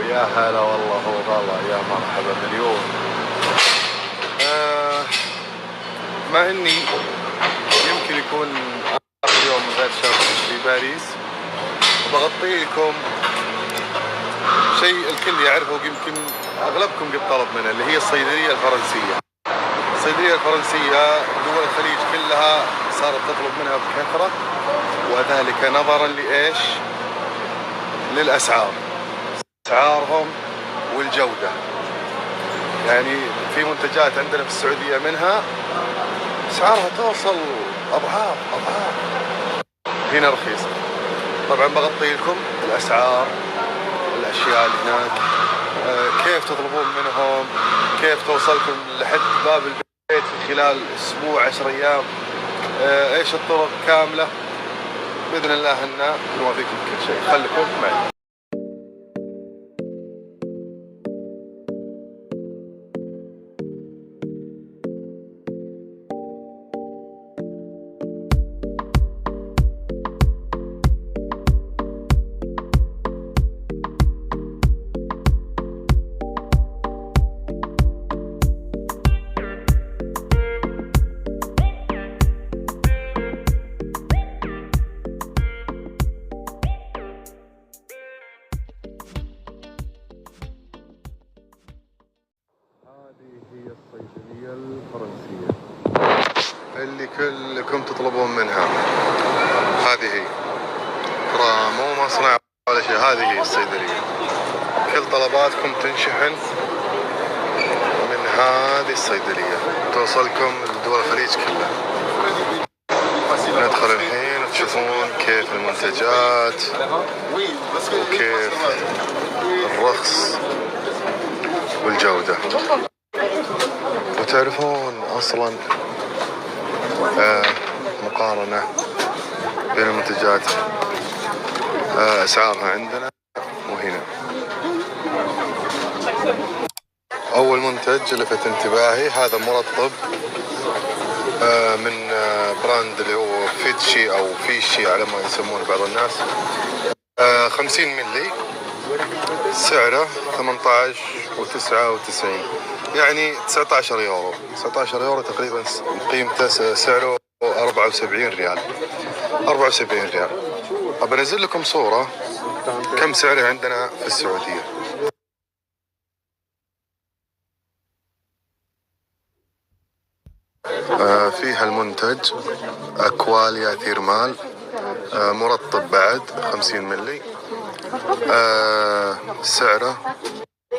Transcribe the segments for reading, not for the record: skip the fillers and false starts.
يا هلا والله وغلا، يا مرحبا مليون. مع اني يمكن يكون اخر يوم من غير شرط في باريس، وبغطي لكم شيء الكل يعرفه ويمكن اغلبكم قد طلب منه، اللي هي الصيدليه الفرنسيه. الصيدليه الفرنسيه دول الخليج كلها صارت تطلب منها بكثره، وذلك نظرا لايش؟ للاسعار، اسعارهم والجوده. يعني في منتجات عندنا في السعوديه منها اسعارها توصل اضعاف هنا رخيصه. طبعا بغطي لكم الاسعار، الاشياء اللي هناك، كيف تطلبون منهم، كيف توصلكم لحد باب البيت في خلال اسبوع 10 ايام، ايش الطرق كامله. باذن الله ان نوافيكم كل شيء. خليكم معي. هي الصيدلية الفرنسية اللي كلكم تطلبون منها. هذه هي، ترى مو مصنع ولا شيء، هذه هي الصيدلية. كل طلباتكم تنشحن من هذه الصيدلية، توصلكم لدول الخليج كلها. ندخل الحين وتشوفون كيف المنتجات وكيف الرخص والجودة، وتعرفون أصلا مقارنة بين المنتجات، أسعارها عندنا وهنا. أول منتج لفت انتباهي هذا مرطب من براند اللي هو فيتشي أو فيشي على ما يسمون بعض الناس. 50 ملي، سعره 18.99، يعني 19 يورو. 19 يورو تقريبا قيمته، سعره 74 ريال. 74 ريال. أبنزل لكم صورة كم سعره عندنا في السعودية. فيها المنتج أكواليا ثيرمال، مرطب بعد 50 ملي، سعره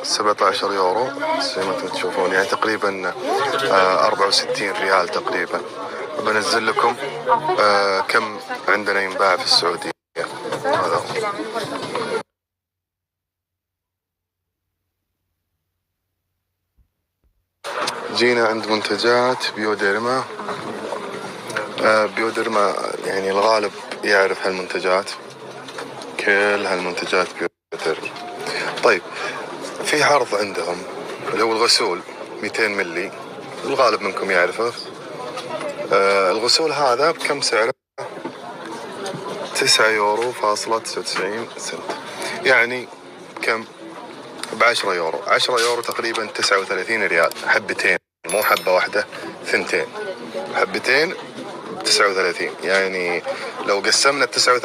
17 يورو زي ما انتم تشوفون، يعني تقريبا 64 ريال تقريبا. بنزل لكم كم عندنا ينباع في السعودية. هذا هو. جينا عند منتجات بيوديرما. بيوديرما يعني الغالب يعرف هالمنتجات، كل هالمنتجات بيوديرما. طيب، في عرض عندهم اللي هو الغسول 200 ملي، الغالب منكم يعرفه. الغسول هذا بكم سعره؟ 9 يورو فاصلة 99 سنت، يعني كم؟ ب10 يورو. 10 يورو تقريبا 39 ريال. حبتين، مو حبة واحدة، ثنتين. حبتين 39، يعني لو قسمنا 39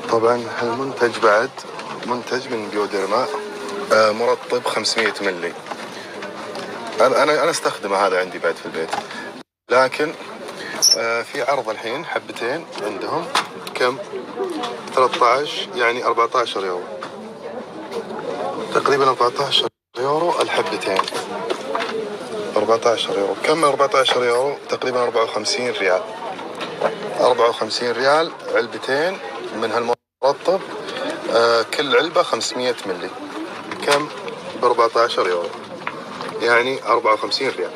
طبعا. هالمنتج بعد منتج من بيوديرما، مرطب 500 ملي. انا استخدمه هذا عندي بعد في البيت، لكن في عرض الحين حبتين عندهم كم؟ 13، يعني 14 يورو تقريبا. 14 يورو الحبتين. 14 يورو كم؟ 14 يورو تقريبا 54 ريال. 54 ريال علبتين من هالمرطب، كل علبة 500 ملي. كم؟ ب 14 يورو، يعني 54 ريال.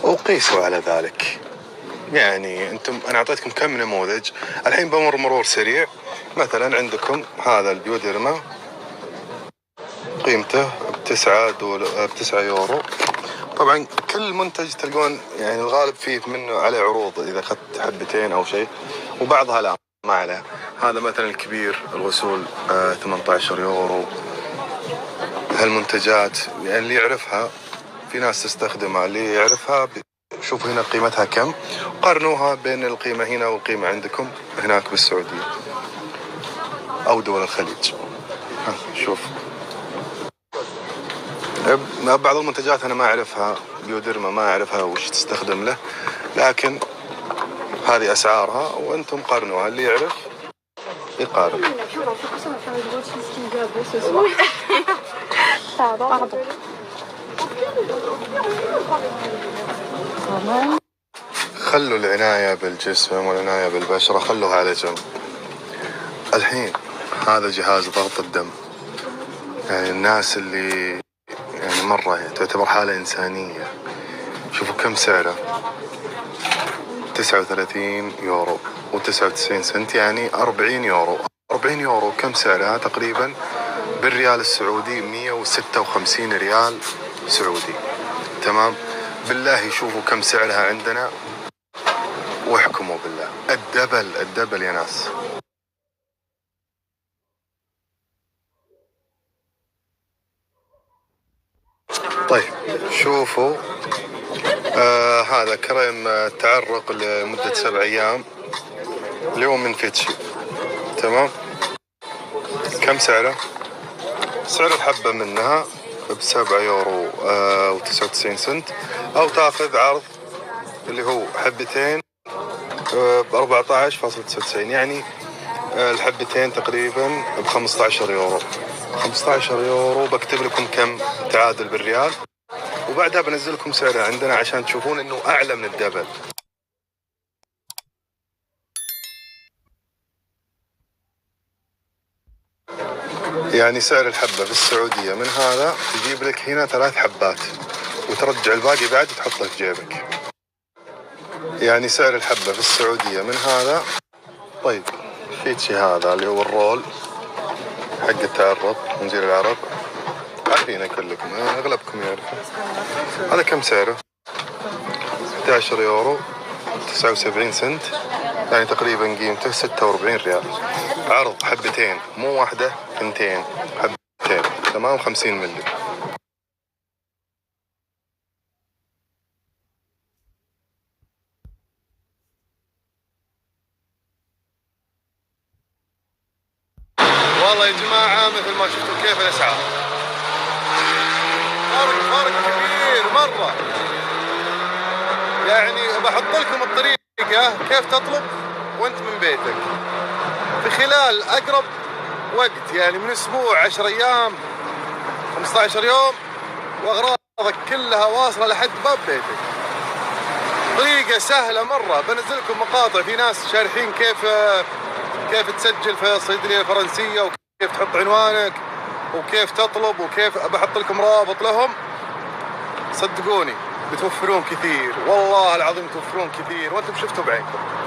وقيسوا على ذلك. يعني انتم، انا اعطيتكم كم نموذج، الحين بمر مرور سريع. مثلا عندكم هذا البيوديرما قيمته ب9 يورو. طبعا كل منتج تلقون يعني الغالب فيه منه عليه عروض إذا أخذت حبتين أو شيء، وبعضها لا ما عليه. هذا مثلا الكبير الغسول 18 يورو. هالمنتجات يعني اللي يعرفها، في ناس تستخدمها، اللي يعرفها شوفوا هنا قيمتها كم، قارنوها بين القيمة هنا والقيمة عندكم هناك بالسعودية أو دول الخليج. شوف بعض المنتجات أنا ما أعرفها، بيوديرما ما أعرفها وش تستخدم له، لكن هذه أسعارها وأنتم قارنوها، اللي يعرف يقارن. خلوا العناية بالجسم والعناية بالبشرة خلوها على جنب. الحين هذا جهاز ضغط الدم، يعني الناس اللي يعني مرة تعتبر حالة إنسانية. شوفوا كم سعره، 39 يورو و99 سنت، يعني 40 يورو. 40 يورو كم سعرها تقريبا بالريال السعودي؟ 156 ريال سعودي. تمام. بالله شوفوا كم سعرها عندنا واحكموا بالله. الدبل يا ناس. طيب شوفوا هذا كريم تعرق لمدة 7 أيام اليوم من فيتشي. تمام. كم سعره؟ سعر الحبة منها ب7 يورو و99 سنت، أو تاخذ عرض اللي هو حبتين ب14.99، يعني الحبتين تقريبا ب15 يورو. 15 يورو بكتب لكم كم تعادل بالريال، وبعدها بنزل لكم سعرها عندنا عشان تشوفون انه اعلى من الدبل. يعني سعر الحبة في السعودية من هذا تجيب لك هنا 3 حبات وترجع الباقي بعد وتحطه في جيبك. يعني سعر الحبة في السعودية من هذا. طيب فيتشي هذا اللي هو الرول حق التعرض ونزيل العرق، عارفينه كلكم، اغلبكم يعرفه. هذا كم سعره؟ 11 يورو 79 سنت، يعني تقريبا قيمته 46 ريال. عرض حبتين، مو واحدة، 2 حبتين. تمام. 50 ملي. والله يا جماعة مثل ما شفتوا كيف الأسعار، فرق كبير مرة. يعني بحط لكم الطريقة كيف تطلب وانت من بيتك في خلال أقرب وقت، يعني من أسبوع، 10 أيام، 15 يوم، وأغراضك كلها واصلة لحد باب بيتك. طريقة سهلة مرة. بنزل لكم مقاطع في ناس شارحين كيف تسجل في صيدلية فرنسية، وكيف تحط عنوانك، وكيف تطلب، وكيف بحط لكم رابط لهم. صدقوني بتوفرون كثير، والله العظيم توفرون كثير، وانتم شفتوا بعينكم.